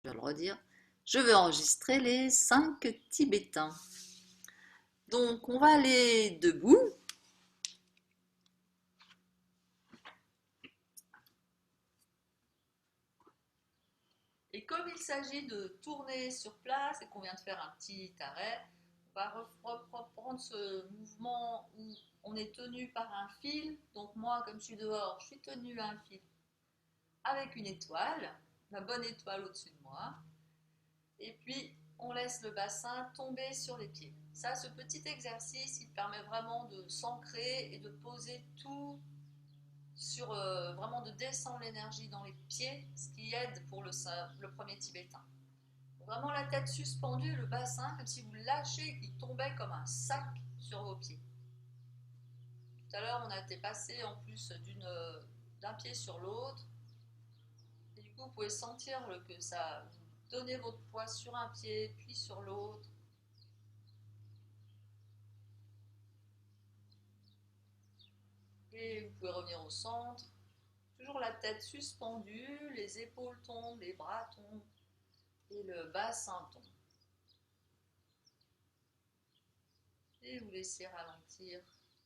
Je vais le redire, je veux enregistrer les 5 Tibétains. Donc on va aller debout. Et comme il s'agit de tourner sur place et qu'on vient de faire un petit arrêt, on va reprendre ce mouvement où on est tenu par un fil. Donc moi, comme je suis dehors, je suis tenu à un fil avec une étoile, la bonne étoile au-dessus de moi. Et puis on laisse le bassin tomber sur les pieds. Ça, ce petit exercice, il permet vraiment de s'ancrer et de poser tout sur, vraiment de descendre l'énergie dans les pieds, ce qui aide pour le premier tibétain. Vraiment la tête suspendue, le bassin, comme si vous lâchez et qu'il tombait comme un sac sur vos pieds. Tout à l'heure, on a été passé en plus d'un pied sur l'autre. Et du coup, vous pouvez sentir que ça donnez votre poids sur un pied, puis sur l'autre. Et vous pouvez revenir au centre. Toujours la tête suspendue, les épaules tombent, les bras tombent et le bassin tombe. Et vous laissez ralentir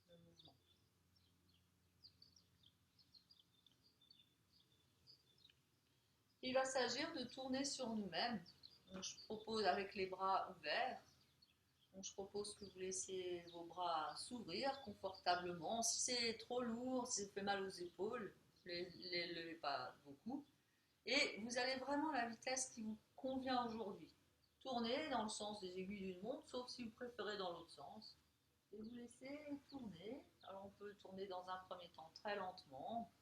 le mouvement. Il va s'agir de tourner sur nous-mêmes. Je propose avec les bras ouverts. Donc, je propose que vous laissiez vos bras s'ouvrir confortablement. Si c'est trop lourd, si ça fait mal aux épaules, ne les levez pas beaucoup. Et vous allez vraiment à la vitesse qui vous convient aujourd'hui. Tournez dans le sens des aiguilles d'une montre, sauf si vous préférez dans l'autre sens. Et vous laissez tourner. Alors on peut tourner dans un premier temps très lentement.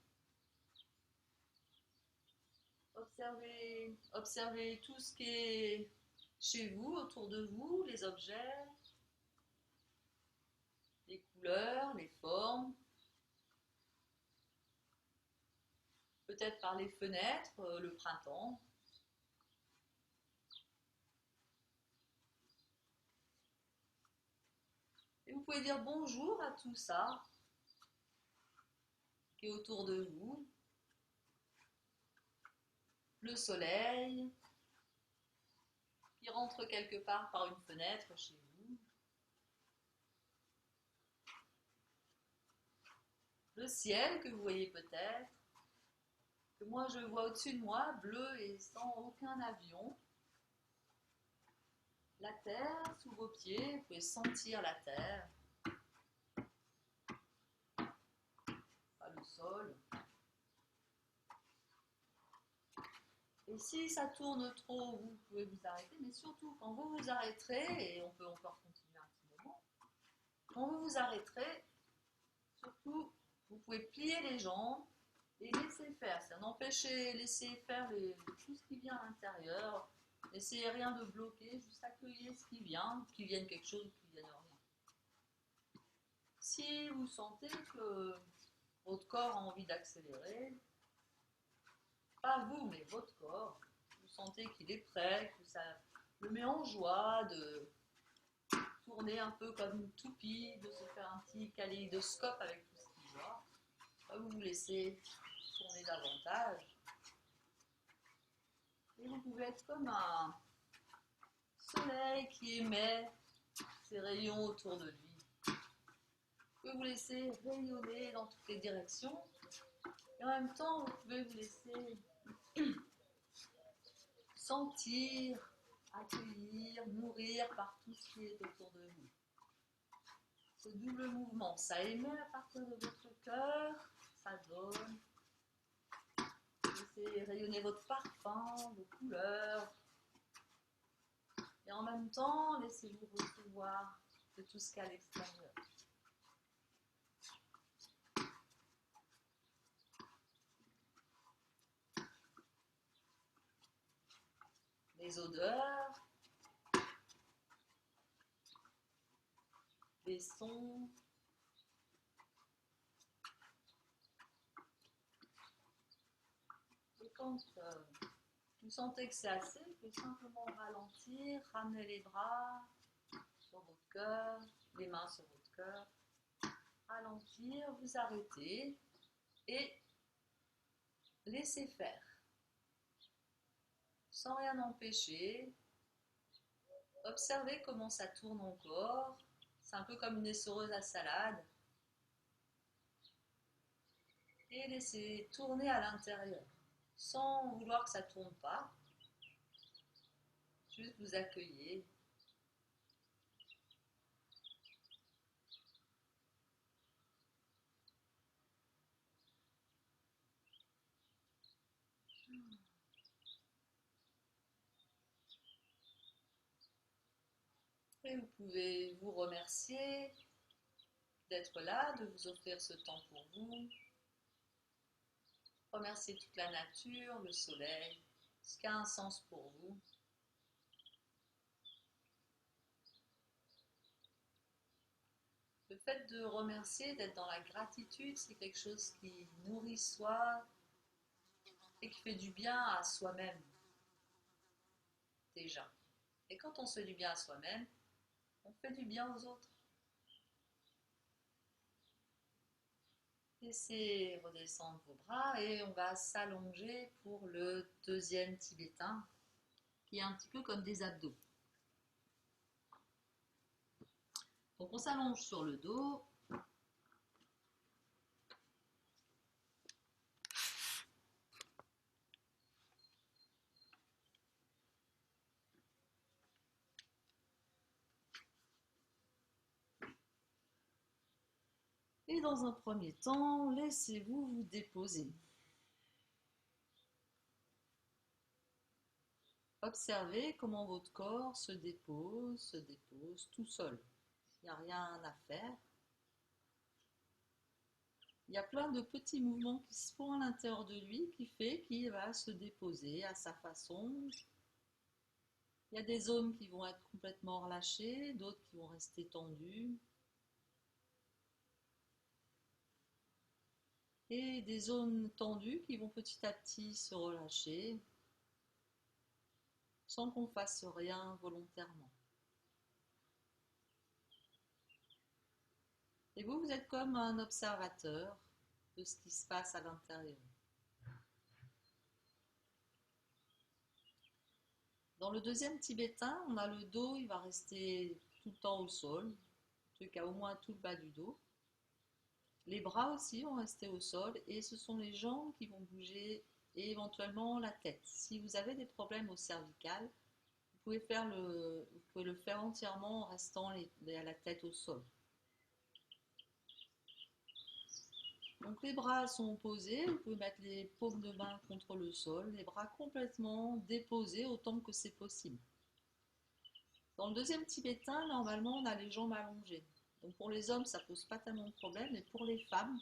Observez tout ce qui est chez vous, autour de vous, les objets, les couleurs, les formes. Peut-être par les fenêtres, le printemps. Et vous pouvez dire bonjour à tout ça qui est autour de vous. Le soleil qui rentre quelque part par une fenêtre chez vous. Le ciel que vous voyez peut-être, que moi je vois au-dessus de moi, bleu et sans aucun avion. La terre sous vos pieds, vous pouvez sentir la terre, pas le sol. Et si ça tourne trop, vous pouvez vous arrêter, mais surtout quand vous vous arrêterez, et on peut encore continuer un petit moment, quand vous vous arrêterez, surtout vous pouvez plier les jambes et laisser faire. C'est n'empêcher, laisser faire tout ce qui vient à l'intérieur. Essayez rien de bloquer, juste accueillir ce qui vient, qu'il vienne quelque chose ou qu'il vienne rien. Si vous sentez que votre corps a envie d'accélérer, pas vous, mais votre corps, vous sentez qu'il est prêt, que ça le met en joie de tourner un peu comme une toupie, de se faire un petit kaléidoscope avec tout ce qu'il voit, vous vous laissez tourner davantage. Et vous pouvez être comme un soleil qui émet ses rayons autour de lui. Vous pouvez vous laisser rayonner dans toutes les directions. Et en même temps, vous pouvez vous laisser sentir, accueillir, nourrir par tout ce qui est autour de vous. Ce double mouvement, ça émet à partir de votre cœur, ça donne. Laissez rayonner votre parfum, vos couleurs. Et en même temps, laissez-vous recevoir de tout ce qu'il y a à l'extérieur. Les odeurs, les sons. Et quand vous sentez que c'est assez, vous pouvez simplement ralentir, ramener les bras sur votre cœur, les mains sur votre cœur, ralentir, vous arrêter et laisser faire. sans rien empêcher. Observez comment ça tourne encore. C'est un peu comme une essoreuse à salade. Et laissez tourner à l'intérieur, sans vouloir que ça tourne pas. Juste vous accueillez. Et vous pouvez vous remercier d'être là, de vous offrir ce temps pour vous. Remercier toute la nature, le soleil, ce qui a un sens pour vous. Le fait de remercier, d'être dans la gratitude, c'est quelque chose qui nourrit soi et qui fait du bien à soi-même, déjà. Et quand on se fait du bien à soi-même, on fait du bien aux autres. Laissez redescendre vos bras et on va s'allonger pour le deuxième tibétain, qui est un petit peu comme des abdos. Donc on s'allonge sur le dos. Et dans un premier temps, laissez-vous vous déposer. Observez comment votre corps se dépose tout seul. Il n'y a rien à faire. Il y a plein de petits mouvements qui se font à l'intérieur de lui qui fait qu'il va se déposer à sa façon. Il y a des zones qui vont être complètement relâchées, d'autres qui vont rester tendues. Et des zones tendues qui vont petit à petit se relâcher sans qu'on fasse rien volontairement. Et vous, vous êtes comme un observateur de ce qui se passe à l'intérieur. Dans le deuxième tibétain, on a le dos, il va rester tout le temps au sol, en tout cas au moins tout le bas du dos. Les bras aussi vont rester au sol et ce sont les jambes qui vont bouger et éventuellement la tête. Si vous avez des problèmes au cervical, vous pouvez le faire entièrement en restant la tête au sol. Donc les bras sont posés, vous pouvez mettre les paumes de main contre le sol, les bras complètement déposés autant que c'est possible. Dans le deuxième tibétain, normalement, on a les jambes allongées. Donc pour les hommes, ça ne pose pas tellement de problème, mais pour les femmes,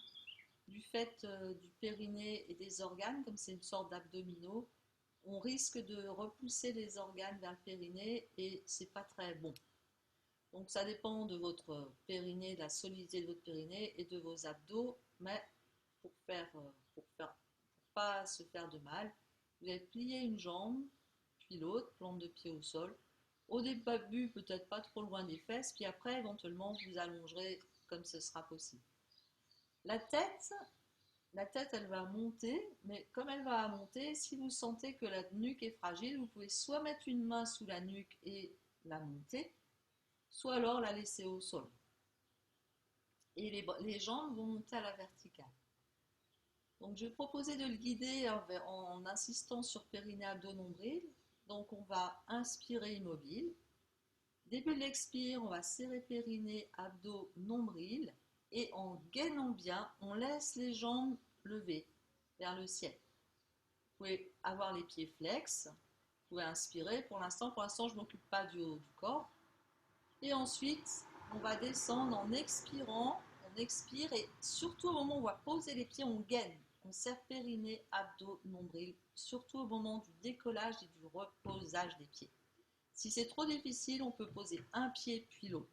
du fait du périnée et des organes, comme c'est une sorte d'abdominaux, on risque de repousser les organes vers le périnée et c'est pas très bon. Donc ça dépend de votre périnée, de la solidité de votre périnée et de vos abdos, mais pour pas se faire de mal, vous allez plier une jambe, puis l'autre, plante de pied au sol. Au début, peut-être pas trop loin des fesses, puis après, éventuellement, vous allongerez comme ce sera possible. La tête, elle va monter, mais comme elle va monter, si vous sentez que la nuque est fragile, vous pouvez soit mettre une main sous la nuque et la monter, soit alors la laisser au sol. Et les jambes vont monter à la verticale. Donc je vais proposer de le guider en insistant sur périnée, abdos, nombril. Donc on va inspirer immobile. Début de l'expire, on va serrer périnée, abdos, nombril. Et en gainant bien, on laisse les jambes levées vers le ciel. Vous pouvez avoir les pieds flex. Vous pouvez inspirer. Pour l'instant, je ne m'occupe pas du haut du corps. Et ensuite, on va descendre en expirant. On expire et surtout au moment où on va poser les pieds, on gaine. On serre périnée, abdos, nombril, surtout au moment du décollage et du reposage des pieds. Si c'est trop difficile, on peut poser un pied puis l'autre.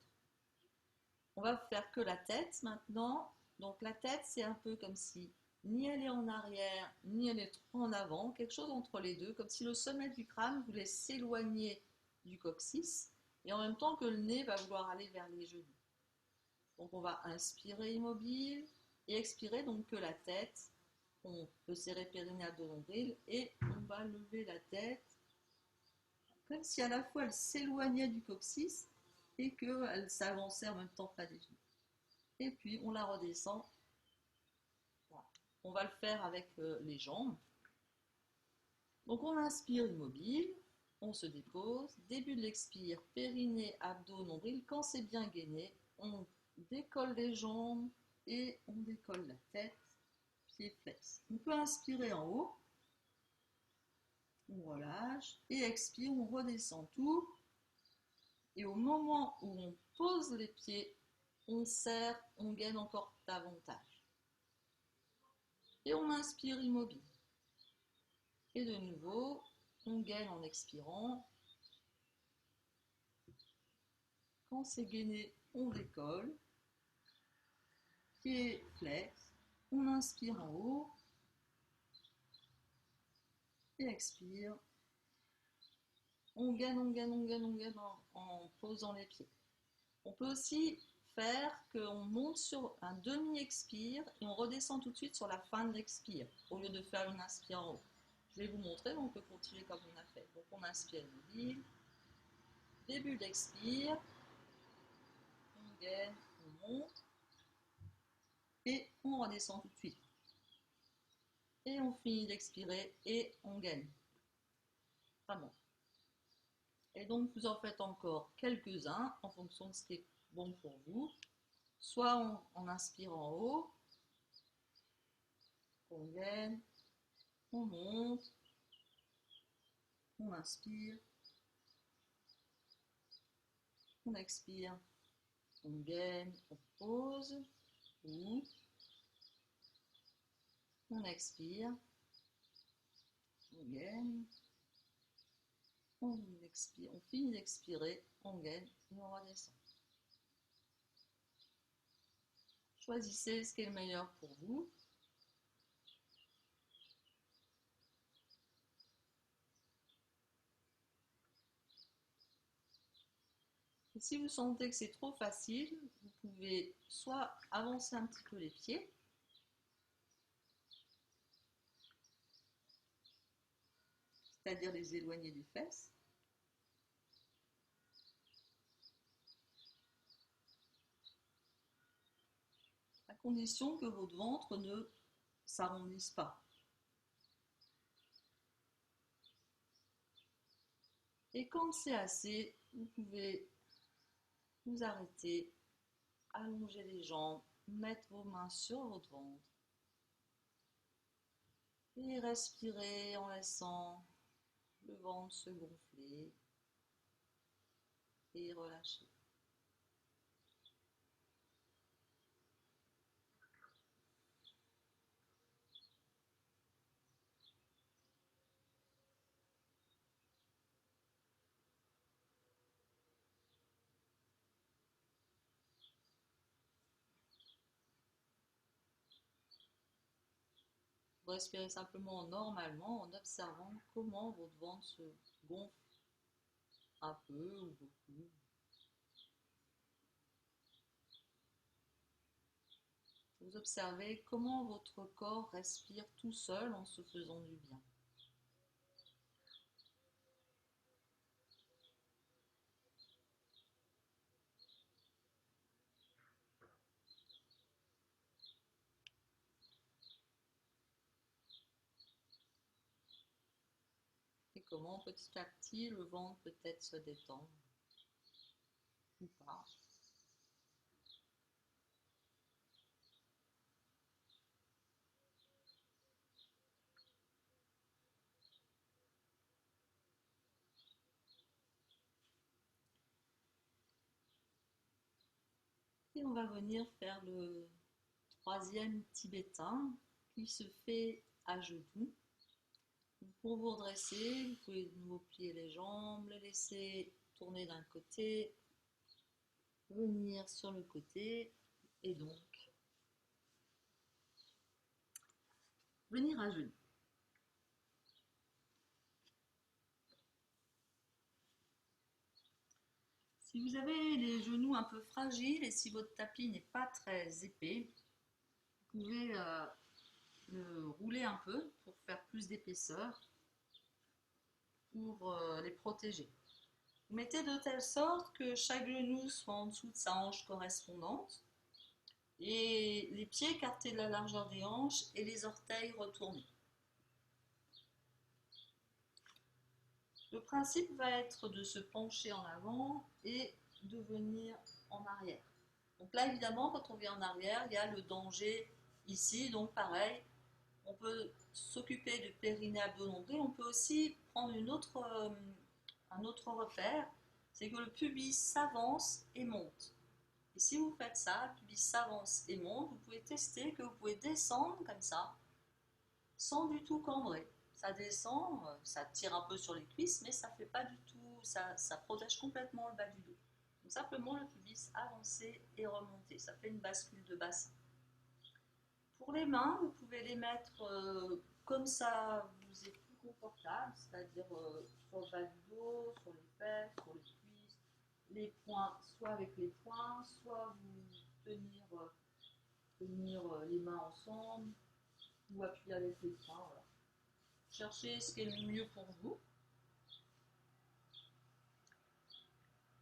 On va faire que la tête maintenant. Donc la tête, c'est un peu comme si ni elle est en arrière, ni elle est trop en avant, quelque chose entre les deux, comme si le sommet du crâne voulait s'éloigner du coccyx et en même temps que le nez va vouloir aller vers les genoux. Donc on va inspirer immobile et expirer donc que la tête. On peut serrer périnée, abdos, nombril et on va lever la tête comme si à la fois elle s'éloignait du coccyx et qu'elle s'avançait en même temps pas des genoux. Et puis on la redescend. Voilà. On va le faire avec les jambes. Donc on inspire immobile, on se dépose, début de l'expire, périnée, abdos, nombril. Quand c'est bien gainé, on décolle les jambes et on décolle la tête, pieds flex. On peut inspirer en haut, on relâche, et expire, on redescend tout. Et au moment où on pose les pieds, on serre, on gaine encore davantage. Et on inspire immobile. Et de nouveau, on gaine en expirant. Quand c'est gainé, on décolle. Pieds flex. On inspire en haut. Et expire. On gaine, on gaine, on gaine, on gaine en posant les pieds. On peut aussi faire qu'on monte sur un demi-expire et on redescend tout de suite sur la fin de l'expire, au lieu de faire une inspire en haut. Je vais vous montrer, donc on peut continuer comme on a fait. Donc on inspire immobile, début d'expire, on gaine, on monte, et on redescend tout de suite. Et on finit d'expirer et on gaine. Vraiment. Et donc vous en faites encore quelques-uns en fonction de ce qui est bon pour vous. Soit on inspire en haut, on gaine, on monte, on inspire, on expire, on gaine, on pose, ou on expire, on gaine, on expire, on finit d'expirer, on gaine et on redescend. Choisissez ce qui est le meilleur pour vous. Et si vous sentez que c'est trop facile, vous pouvez soit avancer un petit peu les pieds, c'est-à-dire les éloigner des fesses, à condition que votre ventre ne s'arrondisse pas. Et quand c'est assez, vous pouvez vous arrêter, allonger les jambes, mettre vos mains sur votre ventre et respirer en laissant le ventre se gonfler et relâcher. Vous respirez simplement normalement en observant comment votre ventre se gonfle un peu ou beaucoup. Vous observez comment votre corps respire tout seul en se faisant du bien. Et comment petit à petit le ventre peut-être se détend ou pas. Et on va venir faire le troisième tibétain qui se fait à genoux. Pour vous redresser, vous pouvez de nouveau plier les jambes, les laisser tourner d'un côté, venir sur le côté et donc venir à genoux. Si vous avez les genoux un peu fragiles et si votre tapis n'est pas très épais, vous pouvez le rouler un peu pour faire plus d'épaisseur pour les protéger. Vous mettez de telle sorte que chaque genou soit en dessous de sa hanche correspondante et les pieds écartés de la largeur des hanches et les orteils retournés. Le principe va être de se pencher en avant et de venir en arrière. Donc là, évidemment, quand on vient en arrière, il y a le danger ici. Donc pareil, on peut s'occuper du périnée abdo-nombril. On peut aussi prendre un autre repère, c'est que le pubis s'avance et monte. Et si vous faites ça, le pubis s'avance et monte, vous pouvez tester que vous pouvez descendre comme ça, sans du tout cambrer. Ça descend, ça tire un peu sur les cuisses, mais ça fait pas du tout, ça protège complètement le bas du dos. Donc simplement le pubis avancer et remonter, ça fait une bascule de bassin. Pour les mains, vous pouvez les mettre comme ça vous est plus confortable, c'est-à-dire sur le bas du dos, sur les fesses, sur les cuisses, les poings, soit avec les poings, soit vous tenir les mains ensemble, ou appuyer avec les poings. Voilà. Cherchez ce qui est le mieux pour vous.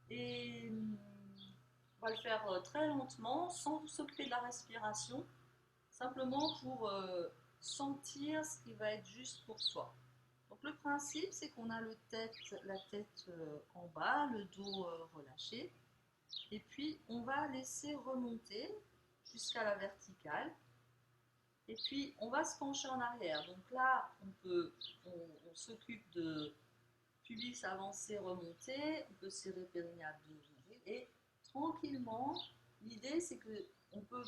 Et on va le faire très lentement, sans vous s'occuper de la respiration, simplement pour sentir ce qui va être juste pour soi. Donc le principe, c'est qu'on a la tête en bas, le dos relâché, et puis on va laisser remonter jusqu'à la verticale, et puis on va se pencher en arrière. Donc là, on s'occupe de pubis avancer, remonter, on peut serrer périnée abdominal, et tranquillement, l'idée c'est que on peut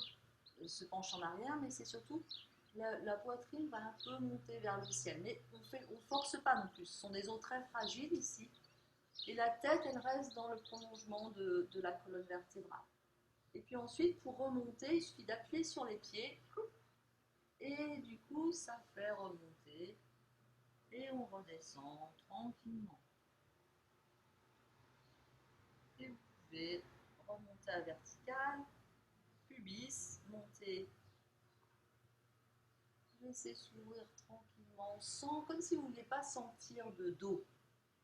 se pencher en arrière, mais c'est surtout la poitrine va un peu monter vers le ciel, mais on force pas non plus. Ce sont des os très fragiles ici, et la tête, elle reste dans le prolongement de la colonne vertébrale. Et puis ensuite, pour remonter, il suffit d'appuyer sur les pieds, et du coup, ça fait remonter, et on redescend tranquillement. Et vous pouvez remonter à la verticale, pubis, monter. Laissez s'ouvrir tranquillement, sans, comme si vous ne vouliez pas sentir de dos,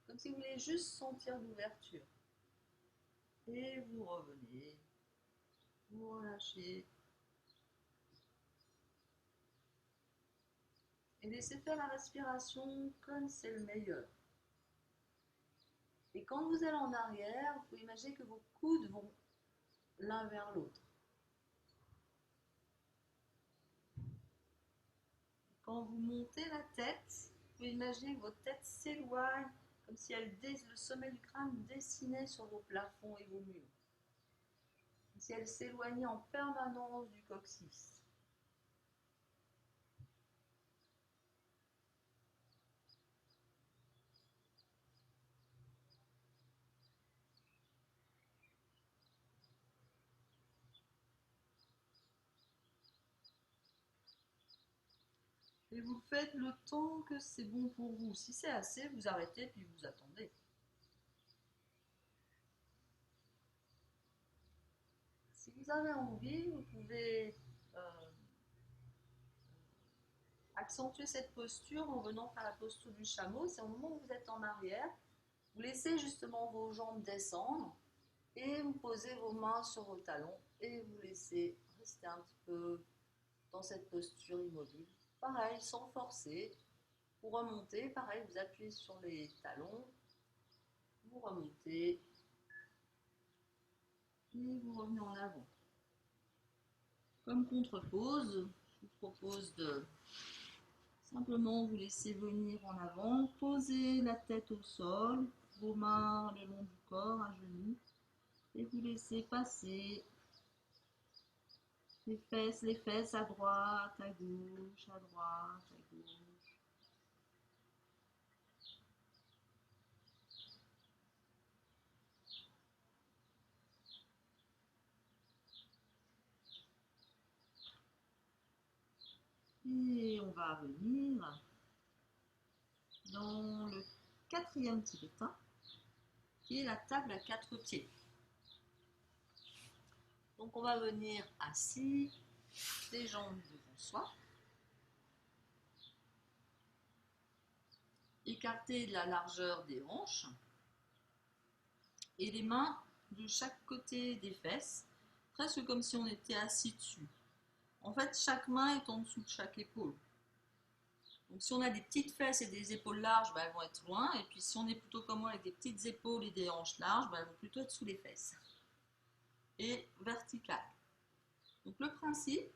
comme si vous voulez juste sentir l'ouverture. Et vous revenez, vous relâchez. Et laissez faire la respiration comme c'est le meilleur. Et quand vous allez en arrière, vous pouvez imaginer que vos coudes vont l'un vers l'autre. Quand vous montez la tête, vous pouvez imaginer que votre tête s'éloigne, comme si le sommet du crâne dessinait sur vos plafonds et vos murs. Comme si elle s'éloignait en permanence du coccyx. Et vous faites le temps que c'est bon pour vous. Si c'est assez, vous arrêtez puis vous attendez. Si vous avez envie, vous pouvez accentuer cette posture en venant faire la posture du chameau. C'est au moment où vous êtes en arrière. Vous laissez justement vos jambes descendre et vous posez vos mains sur vos talons et vous laissez rester un petit peu dans cette posture immobile. Pareil, sans forcer. Pour remonter, pareil, vous appuyez sur les talons, vous remontez et vous revenez en avant. Comme contre-pose, je vous propose de simplement vous laisser venir en avant, poser la tête au sol, vos mains le long du corps, à genoux, et vous laissez passer les fesses à droite, à gauche, à droite, à gauche. Et on va venir dans le quatrième tibétain, qui est la table à 4 pieds. Donc on va venir assis, les jambes devant soi. écartées de la largeur des hanches et les mains de chaque côté des fesses, presque comme si on était assis dessus. En fait, chaque main est en dessous de chaque épaule. Donc si on a des petites fesses et des épaules larges, elles vont être loin. Et puis si on est plutôt comme moi avec des petites épaules et des hanches larges, elles vont plutôt être sous les fesses. Et verticales. Donc le principe,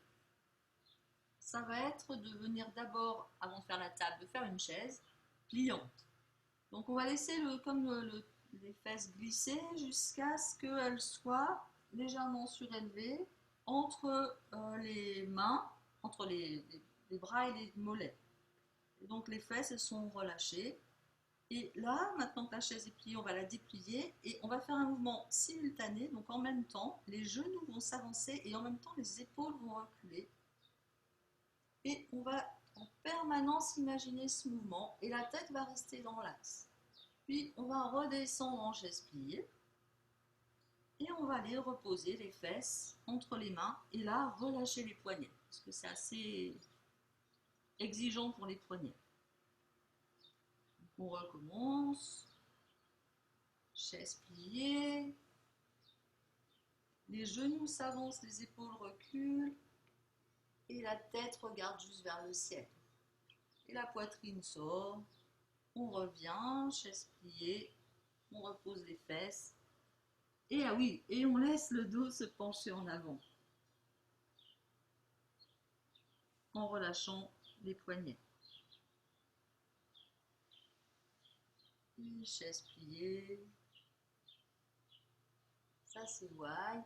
ça va être de venir d'abord, avant de faire la table, de faire une chaise pliante. Donc on va laisser les fesses glisser jusqu'à ce qu'elles soient légèrement surélevées entre les mains, entre les bras et les mollets. Et donc les fesses, elles sont relâchées. Et là, maintenant que la chaise est pliée, on va la déplier et on va faire un mouvement simultané. Donc en même temps, les genoux vont s'avancer et en même temps, les épaules vont reculer. Et on va en permanence imaginer ce mouvement et la tête va rester dans l'axe. Puis on va redescendre en chaise pliée et on va aller reposer les fesses entre les mains et là relâcher les poignets parce que c'est assez exigeant pour les poignets. Donc on recommence, chaise pliée, les genoux s'avancent, les épaules reculent et la tête regarde juste vers le ciel. Et la poitrine sort, on revient, chaise pliée, on repose les fesses. Et ah oui, et on laisse le dos se pencher en avant en relâchant les poignets. Et chaise pliée, ça s'éloigne.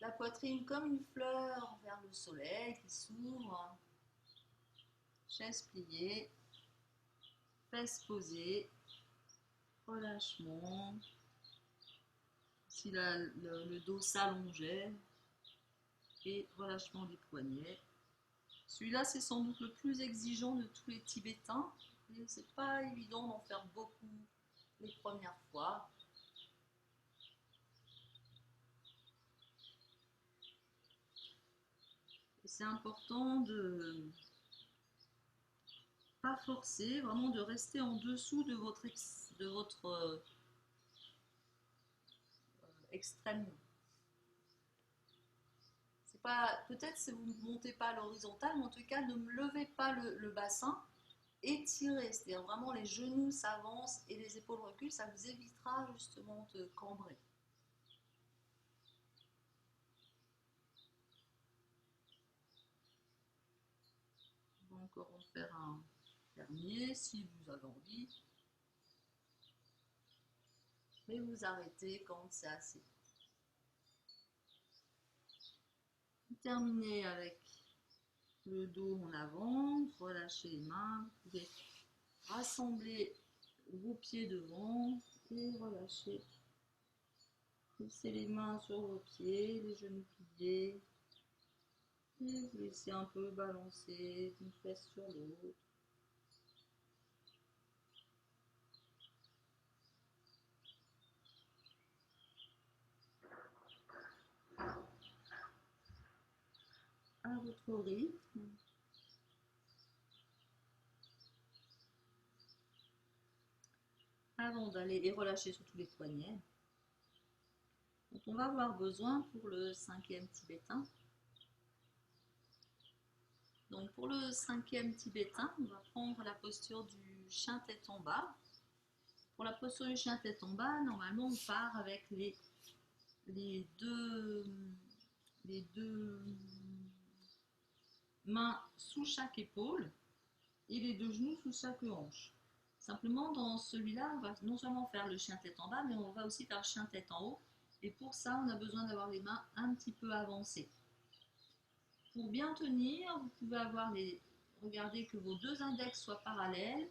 La poitrine comme une fleur vers le soleil qui s'ouvre. Chaise pliée, fesses posées, relâchement. Si le dos s'allongeait et relâchement des poignets. Celui-là, c'est sans doute le plus exigeant de tous les Tibétains. Et c'est pas évident d'en faire beaucoup les premières fois. Et c'est important de pas forcer, vraiment de rester en dessous de votre extrême. C'est pas, peut-être si vous ne montez pas à l'horizontale, mais en tout cas, ne levez pas le bassin. Étirez, c'est-à-dire vraiment les genoux s'avancent et les épaules reculent, ça vous évitera justement de cambrer. On va encore en faire un dernier si vous avez envie. Mais vous arrêtez quand c'est assez. Terminez avec le dos en avant, relâchez les mains, vous pouvez rassembler vos pieds devant et relâcher. Laissez les mains sur vos pieds, les genoux pliés et vous laissez un peu balancer d'une fesse sur l'autre. À votre rythme. Avant d'aller les relâcher sur tous les poignets. Donc on va avoir besoin pour le 5e tibétain. Donc pour le 5e tibétain, on va prendre la posture du chien tête en bas. Pour la posture du chien tête en bas, normalement on part avec les deux mains sous chaque épaule et les deux genoux sous chaque hanche. Simplement dans celui-là, on va non seulement faire le chien tête en bas, mais on va aussi faire le chien tête en haut. Et pour ça, on a besoin d'avoir les mains un petit peu avancées. Pour bien tenir, vous pouvez regardez que vos deux index soient parallèles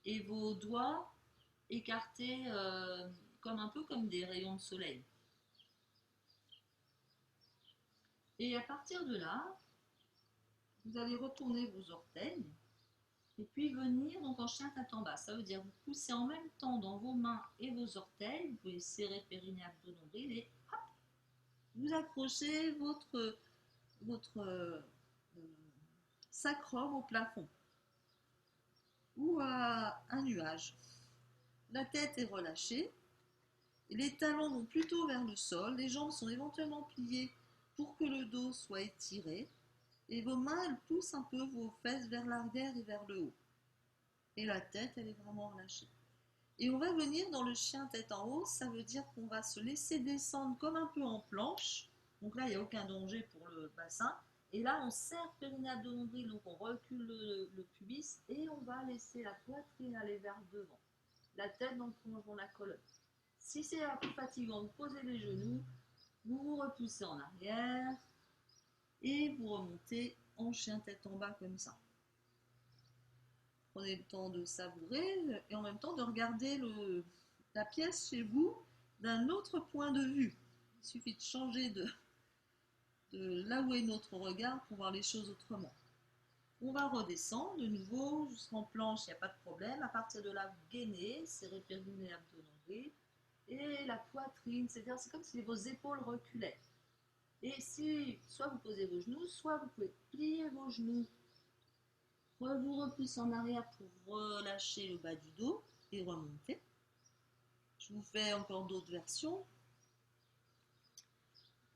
et vos doigts écartés comme un peu comme des rayons de soleil. Et à partir de là, vous allez retourner vos orteils et puis venir donc en chien tête en bas. Ça veut dire vous poussez en même temps dans vos mains et vos orteils, vous pouvez serrer périnée, abdos, nombril et hop, vous accrochez votre sacrum au plafond. ou à un nuage. La tête est relâchée, et les talons vont plutôt vers le sol, les jambes sont éventuellement pliées pour que le dos soit étiré, et vos mains elles poussent un peu vos fesses vers l'arrière et vers le haut. Et la tête elle est vraiment relâchée. Et on va venir dans le chien tête en haut, ça veut dire qu'on va se laisser descendre comme un peu en planche. Donc là, il n'y a aucun danger pour le bassin. Et là, on serre périnée abdos nombril, donc on recule le pubis et on va laisser la poitrine aller vers devant. La tête dans le prolongement de la colonne. Si c'est un peu fatigant, vous posez les genoux, vous vous repoussez en arrière et vous remontez en chien tête en bas comme ça. Prenez le temps de savourer et en même temps de regarder la pièce chez vous d'un autre point de vue. Il suffit de changer de là où est notre regard pour voir les choses autrement. On va redescendre de nouveau jusqu'en planche, il n'y a pas de problème. À partir de là, vous gainez, serrez périnée abdos nombril et la poitrine, c'est-à-dire c'est comme si vos épaules reculaient. Et si soit vous posez vos genoux, soit vous pouvez plier vos genoux. Vous repoussez en arrière pour relâcher le bas du dos et remonter. Je vous fais encore d'autres versions.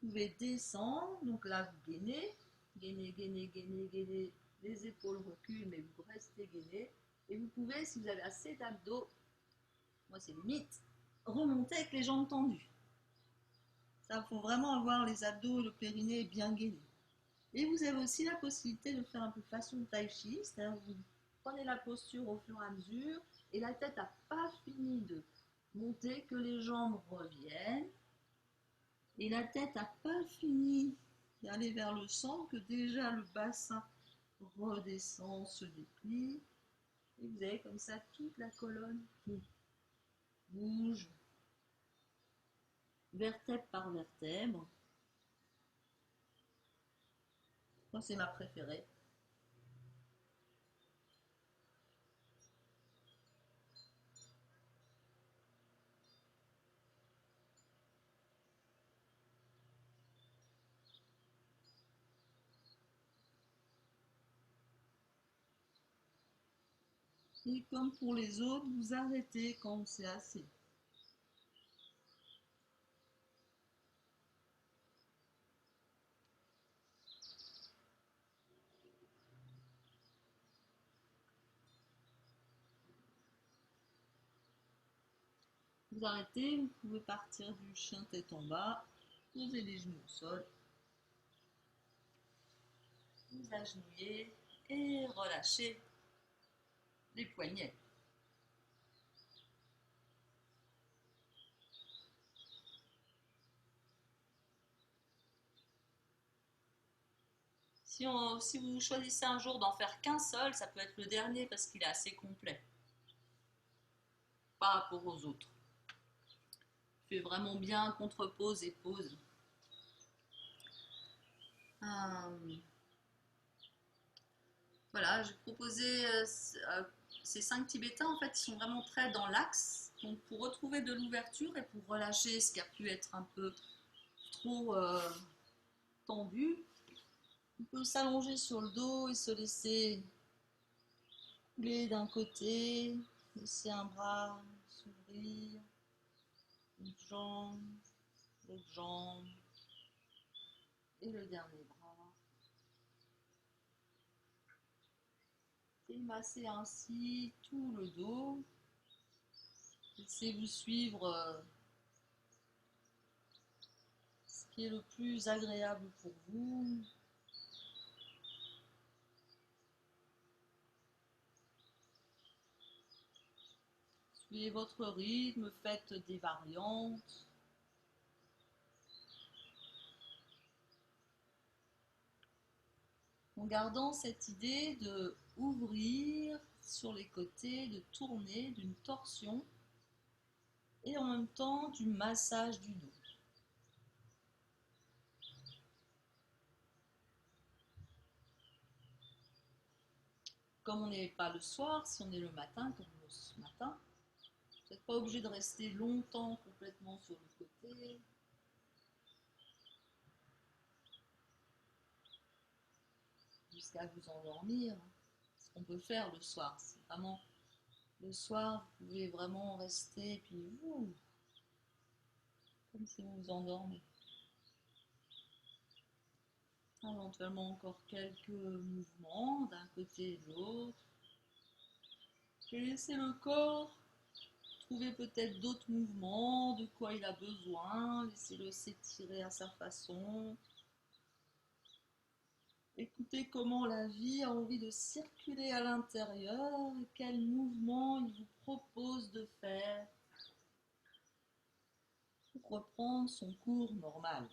Vous pouvez descendre, donc là vous gainez, gainez, gainez, gainez, gainez, les épaules reculent mais vous restez gainé. Et vous pouvez, si vous avez assez d'abdos, moi c'est limite, remonter avec les jambes tendues. Ça, il faut vraiment avoir les abdos et le périnée bien gainés. Et vous avez aussi la possibilité de faire un peu façon tai chi, c'est-à-dire vous prenez la posture au fur et à mesure et la tête n'a pas fini de monter, que les jambes reviennent et la tête n'a pas fini d'aller vers le centre, que déjà le bassin redescend, se déplie et vous avez comme ça toute la colonne qui bouge vertèbre par vertèbre. Moi c'est ma préférée. Et comme pour les autres, vous arrêtez quand c'est assez. Vous arrêtez, vous pouvez partir du chien tête en bas, poser les genoux au sol, vous agenouillez et relâchez les poignets. Si vous choisissez un jour d'en faire qu'un seul, ça peut être le dernier parce qu'il est assez complet par rapport aux autres. Il fait vraiment bien contre-pause et pause. Voilà, j'ai proposé ces 5 Tibétains, en fait, ils sont vraiment très dans l'axe. Donc, pour retrouver de l'ouverture et pour relâcher ce qui a pu être un peu trop tendu, on peut s'allonger sur le dos et se laisser couler d'un côté, laisser un bras s'ouvrir, une jambe, l'autre jambe et le dernier bras. Et masser ainsi tout le dos. Laissez-vous suivre ce qui est le plus agréable pour vous. Suivez votre rythme, faites des variantes. En gardant cette idée de ouvrir sur les côtés, de tourner, d'une torsion et en même temps du massage du dos. Comme on n'est pas le soir, si on est le matin, comme ce matin, vous n'êtes pas obligé de rester longtemps complètement sur le côté. Jusqu'à vous endormir. Ce qu'on peut faire le soir, c'est vraiment Le soir, vous pouvez vraiment rester, puis comme si vous vous endormez. Éventuellement encore quelques mouvements d'un côté et de l'autre. Et laissez le corps trouver peut-être d'autres mouvements, de quoi il a besoin. Laissez-le s'étirer à sa façon. Écoutez comment la vie a envie de circuler à l'intérieur et quel mouvement il vous propose de faire pour reprendre son cours normal.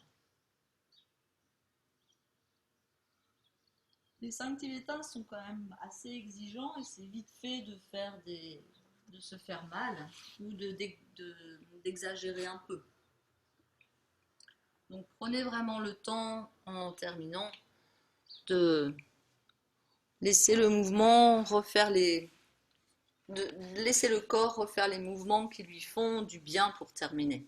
Les 5 tibétains sont quand même assez exigeants et c'est vite fait de se faire mal ou d'exagérer un peu. Donc prenez vraiment le temps en terminant de laisser le mouvement de laisser le corps refaire les mouvements qui lui font du bien pour terminer.